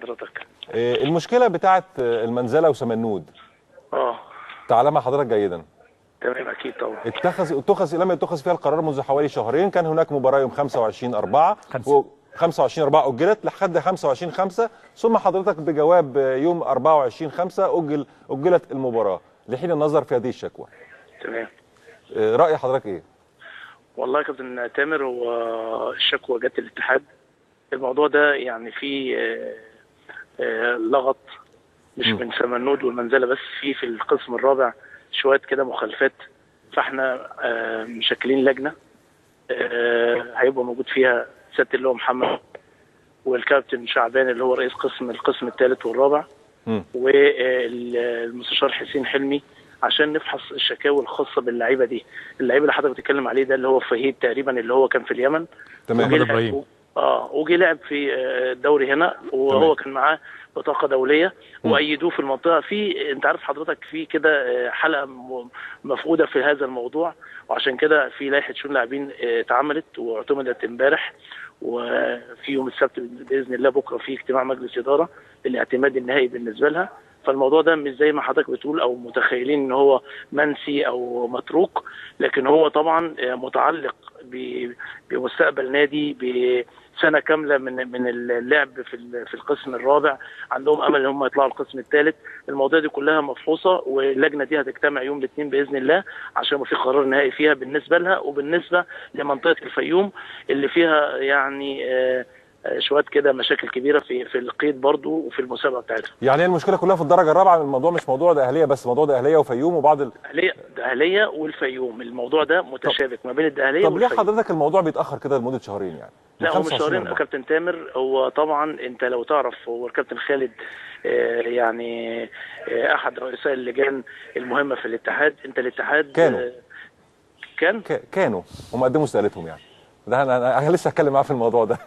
حضرتك. المشكله بتاعت المنزله وسمنود تعلمها حضرتك جيدا. تمام اكيد طبعا. لم يتخذ فيها القرار منذ حوالي شهرين. كان هناك مباراه يوم 25/4 25/4 اجلت لحد 25/5، ثم حضرتك بجواب يوم 24/5 اجلت المباراه لحين النظر في هذه الشكوى. تمام. راي حضرتك ايه؟ والله يا كابتن تامر، والشكوى جت الاتحاد. الموضوع ده يعني فيه لغط، مش من سمنود والمنزله بس، في القسم الرابع شويه كده مخالفات. فاحنا مشكلين لجنه هيبقى موجود فيها سياده اللي هو محمد والكابتن شعبان اللي هو رئيس القسم الثالث والرابع، والمستشار حسين حلمي، عشان نفحص الشكاوي الخاصه باللعيبه دي. اللعيب اللي حضرتك بتتكلم عليه ده اللي هو فهيد تقريبا، اللي هو كان في اليمن. تمام. ابراهيم. وجي لعب في الدوري هنا، وهو كان معاه بطاقه دوليه وايدوه في المنطقه. انت عارف حضرتك في كده حلقه مفقوده في هذا الموضوع، وعشان كده في لائحه شؤون لاعبين اتعملت واعتمدت امبارح، وفي يوم السبت باذن الله بكره في اجتماع مجلس اداره للاعتماد النهائي بالنسبه لها. فالموضوع ده مش زي ما حضرتك بتقول او متخيلين ان هو منسي او متروك، لكن هو طبعا متعلق بمستقبل نادي، بسنه كامله من اللعب في القسم الرابع. عندهم امل ان هم يطلعوا القسم الثالث. المواضيع دي كلها مفحوصه، واللجنه دي هتجتمع يوم الاثنين باذن الله عشان يبقى في قرار نهائي فيها بالنسبه لها وبالنسبه لمنطقه الفيوم اللي فيها يعني شويه كده مشاكل كبيره في القيد برضو وفي المسابقه بتاعتهم. يعني المشكله كلها في الدرجه الرابعه. الموضوع مش موضوع ده اهليه بس، موضوع ده اهليه وفيوم وبعض اهليه والفيوم. الموضوع ده متشابك ما بين الاهليه والفيوم. طب ليه حضرتك الموضوع بيتاخر كده لمده شهرين يعني؟ لا هو مش شهرين يا كابتن تامر. هو طبعا انت لو تعرف هو الكابتن خالد يعني احد رؤساء اللجان المهمه في الاتحاد. انت الاتحاد كانوا هم قدموا استقالتهم يعني. ده انا لسه هتكلم معاه في الموضوع ده.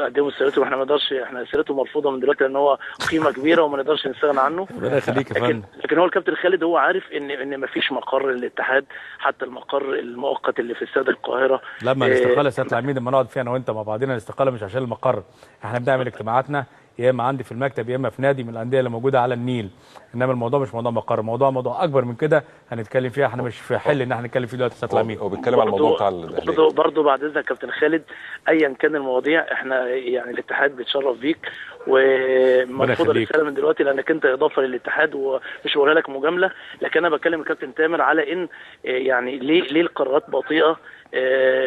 قدموا استقالتهم. احنا ما نقدرش، احنا استقالته مرفوضه من دلوقتي لان هو قيمه كبيره وما نقدرش نستغنى عنه. ربنا يخليك يا فندم. لكن هو الكابتن خالد هو عارف ان ما فيش مقر للاتحاد، حتى المقر المؤقت اللي في استاد القاهره. لما الاستقاله يا سياده العميد لما نقعد فيها انا وانت مع بعضنا، الاستقاله مش عشان المقر. احنا بنعمل اجتماعاتنا يا اما عندي في المكتب يا اما في نادي من الانديه اللي موجوده على النيل. انما الموضوع مش موضوع مقر، موضوع اكبر من كده هنتكلم فيها. احنا مش في حل ان احنا نتكلم فيه دلوقتي يا سياده العميد. هو بيتكلم على الموضوع بتاع الاهليه. برضه بعد اذنك كابتن خالد، ايا كان المواضيع احنا يعني الاتحاد بيتشرف بيك، ومرفوضه الرساله من دلوقتي لانك انت اضافه للاتحاد، ومش بقولها لك مجامله. لكن انا بكلم الكابتن تامر على ان يعني ليه القرارات بطيئه.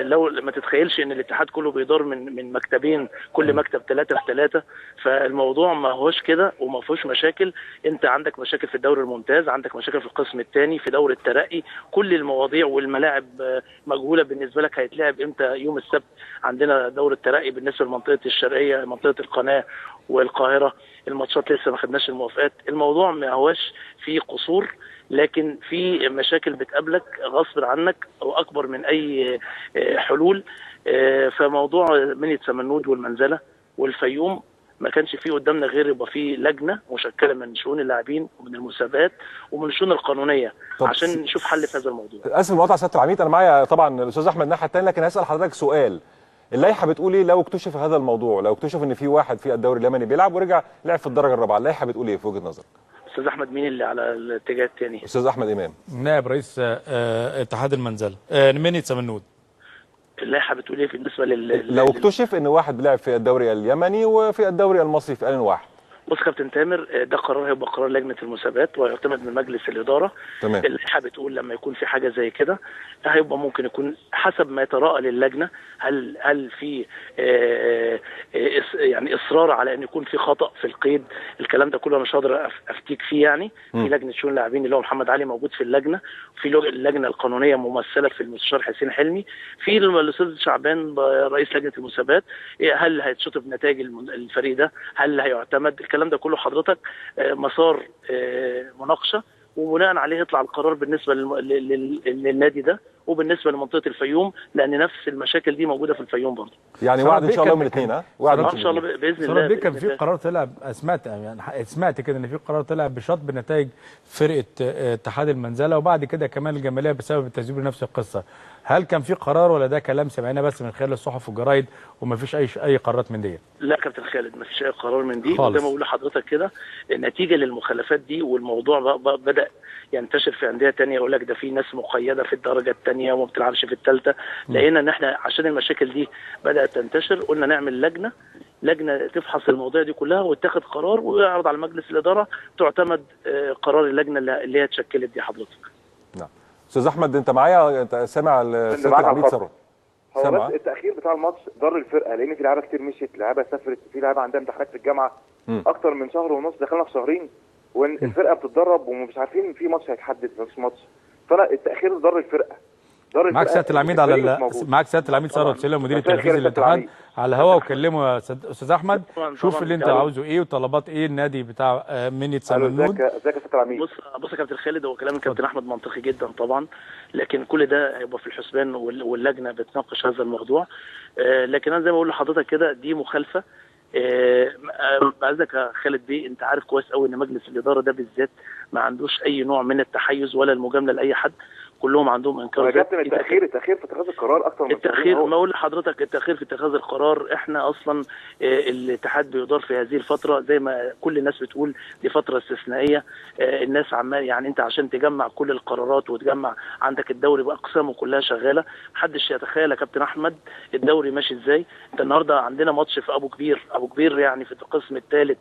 لو ما تتخيلش ان الاتحاد كله بيدار من مكتبين، كل مكتب 3 في 3. فالموضوع ما هوش كده وما فيهوش مشاكل. انت عندك مشاكل في الدوري الممتاز، عندك مشاكل في القسم الثاني، في دوري الترقي. كل المواضيع والملاعب مجهوله بالنسبه لك. هيتلعب امتى؟ يوم السبت عندنا دوري الترقي بالنسبه لمنطقه الشرقيه، منطقه القناه والقاهره. الماتشات لسه ما خدناش الموافقات. الموضوع ما هوش فيه قصور، لكن في مشاكل بتقابلك غصب عنك واكبر من اي حلول. فموضوع منية سمنود والمنزله والفيوم ما كانش فيه قدامنا غير يبقى فيه لجنه مشكله من شؤون اللاعبين ومن المسابقات ومن الشؤون القانونيه عشان نشوف حل في هذا الموضوع. اسف المقاطعه سياده العميد. انا معايا طبعا الاستاذ احمد الناحيه الثانيه، لكن هسال حضرتك سؤال. اللائحه بتقول ايه لو اكتشف هذا الموضوع؟ لو اكتشف ان في واحد في الدوري اليمني بيلعب ورجع لعب في الدرجه الرابعه، اللائحه بتقول ايه في وجهه نظرك؟ استاذ احمد مين اللي على الاتجاه الثاني؟ استاذ احمد امام نائب رئيس اتحاد المنزله منية سمنود. اللائحه بتقول ايه بالنسبه لو اكتشف ان واحد بيلعب في الدوري اليمني وفي الدوري المصري في آن واحد؟ بص كابتن تامر، ده قرار هيبقى قرار لجنه المسابقات ويعتمد من مجلس الاداره. تمام. اللائحه بتقول لما يكون في حاجه زي كده هيبقى ممكن يكون حسب ما يتراءى للجنه. هل في يعني اصرار على ان يكون في خطا في القيد؟ الكلام ده كله مش هقدر افتيك فيه يعني. في لجنه شؤون اللاعبين اللي هو محمد علي موجود في اللجنه، في اللجنه القانونيه ممثله في المستشار حسين حلمي، في الاستاذ شعبان رئيس لجنه المسابقات. هل هيتشطب نتائج الفريق ده؟ هل هيعتمد؟ الكلام ده كله حضرتك مسار مناقشه، وبناء عليه يطلع القرار بالنسبه للنادي ده وبالنسبه لمنطقه الفيوم، لان نفس المشاكل دي موجوده في الفيوم برضه. يعني وعد ان شاء الله من الاثنين. وعد ان شاء الله باذن الله. كان في قرار طلع، سمعت كده ان في قرار طلع بشطب نتائج فرقه اتحاد المنزله، وبعد كده كمان الجماليه بسبب التسجيل نفس القصه. هل كان في قرار ولا ده كلام سمعناه بس من خلال الصحف والجرايد وما فيش اي قرارات من دي؟ لا كابتن خالد، ما فيش اي قرار من دي، خالص. وزي ما بقول لحضرتك كده نتيجه للمخالفات دي، والموضوع بدا ينتشر في انديه ثانيه، يقول لك ده في ناس مقيده في الدرجه الثانيه وما بتلعبش في الثالثه. لقينا ان احنا عشان المشاكل دي بدات تنتشر قلنا نعمل لجنه تفحص المواضيع دي كلها وتاخد قرار ويعرض على مجلس الاداره، تعتمد قرار اللجنه اللي هي اتشكلت دي حضرتك. نعم. استاذ احمد انت معايا؟ انت سامع السيد العميد ثروت؟ هو بس التاخير بتاع الماتش ضر الفرقه، لان في لعيبه كتير مشيت، لعيبه سافرت، في لعيبه عندها امتحانات في الجامعه اكتر من شهر ونص، دخلنا في شهرين والفرقه بتتدرب ومش عارفين في ماتش هيتحدد مفيش ماتش. فانا التاخير ضر الفرقه. معاك سياده العميد معاك سياده العميد ثروت سليم مدير التنفيذي للاتحاد على الهواء، وكلمه يا استاذ احمد شوف اللي انت عاوزه ايه وطلبات ايه النادي بتاع منيت سمنود. ازيك يا سياده العميد؟ بص يا كابتن خالد، هو كلام الكابتن احمد منطقي جدا طبعا، لكن كل ده هيبقى في الحسبان واللجنه بتناقش هذا الموضوع. لكن انا زي ما بقول لحضرتك كده دي مخالفه. بعزك يا خالد بيه، انت عارف كويس قوي ان مجلس الاداره ده بالذات ما عندوش اي نوع من التحيز ولا المجامله لاي حد، كلهم عندهم انكار ذات. التاخير في اتخاذ القرار اكتر من التاخير. ما اقول لحضرتك التاخير في اتخاذ القرار، احنا اصلا الاتحاد بيدار في هذه الفتره زي ما كل الناس بتقول دي فتره استثنائيه. الناس عمال يعني انت عشان تجمع كل القرارات وتجمع عندك الدوري باقسامه كلها شغاله، محدش يتخيل يا كابتن احمد الدوري ماشي ازاي. انت النهارده عندنا ماتش في ابو كبير يعني في القسم الثالث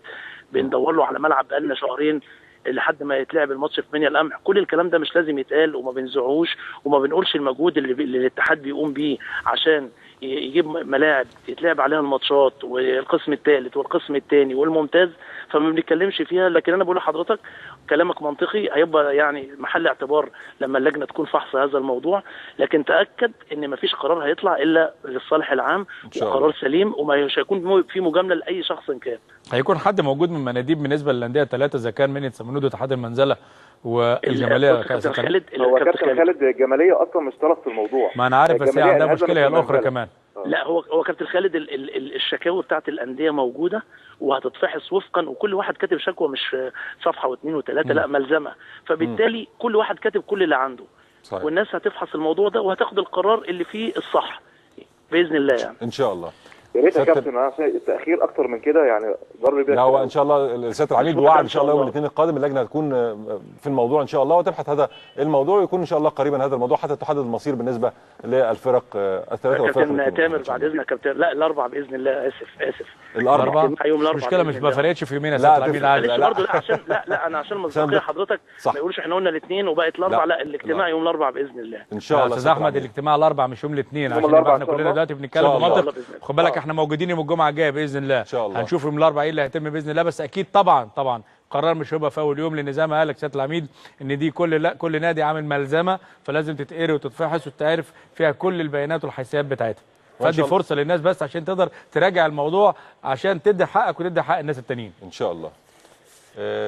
بندور له على ملعب بقالنا شهرين لحد ما يتلعب الماتش في منيا القمح. كل الكلام ده مش لازم يتقال وما بنزعوش وما بنقولش المجهود اللي الاتحاد بيقوم بيه عشان يجيب ملاعب يتلعب عليها الماتشات، والقسم الثالث والقسم الثاني والممتاز، فما بنتكلمش فيها. لكن انا بقول لحضرتك كلامك منطقي، هيبقى يعني محل اعتبار لما اللجنه تكون فحص هذا الموضوع، لكن تاكد ان ما فيش قرار هيطلع الا للصالح العام وقرار سليم، ومش هيكون في مجامله لاي شخص كان. هيكون حد موجود من مناديب بالنسبه للانديه الثلاثه اذا كان منيت سمنود واتحاد المنزله والجماليه؟ كابتن خالد الجماليه اصلا مش طرف في الموضوع. ما انا عارف، بس هي عندها مشكله هي الاخرى كمان. لا هو كابتن خالد الشكاوي بتاعت الانديه موجوده وهتتفحص وفقا، وكل واحد كاتب شكوى مش صفحه واثنين وثلاثه، لا ملزمه، فبالتالي كل واحد كاتب كل اللي عنده. صحيح. والناس هتفحص الموضوع ده وهتاخد القرار اللي فيه الصح باذن الله يعني. ان شاء الله. يا ريت يا كابتن التاخير اكتر من كده يعني ضر بيها. هو ان شاء الله سياده العميد وعد ان شاء الله يوم الاثنين القادم اللجنه هتكون في الموضوع ان شاء الله وتبحث هذا الموضوع، ويكون ان شاء الله قريبا هذا الموضوع حتى تحدد المصير بالنسبه للفرق الثلاثه والفرق. كابتن تامر بعد اذنك كابتن، لا الاربعاء باذن الله. اسف الاربعاء يوم الاربعاء مشكله مش ما فرقتش في يومين يا سياده العميد عادي. لا برضه لا عشان لا انا عشان مصداقيه حضرتك ما يقولوش احنا قلنا الاثنين وبقت الاربعاء، لا الاجتماع يوم الاربعاء باذن الله ان شاء الله. استاذ احمد الاجتماع الاربعاء مش يوم الاثنين، عشان يبقى احنا كلنا دلوقتي بنتكلم بمنطق. خد بالك احنا موجودين يوم الجمعه الجايه باذن الله. هنشوف يوم الاربعاء ايه اللي هيتم باذن الله، بس اكيد طبعا قرار مش هيبقى في اول يوم، لان زي ما قالك سياده العميد ان دي كل نادي عامل ملزمه، فلازم تتقري وتتفحص وتعرف فيها كل البيانات والحيثيات بتاعتها. فدي فرصه للناس بس عشان تقدر تراجع الموضوع عشان تدي حقك وتدي حق الناس التانيين ان شاء الله.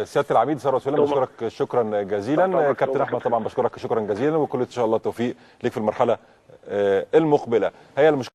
سياده العميد ثروت سليم بشكرك شكرا جزيلا. كابتن احمد طبعا بشكرك شكرا جزيلا، وكل ان شاء الله التوفيق ليك في المرحله المقبله. هي المشكله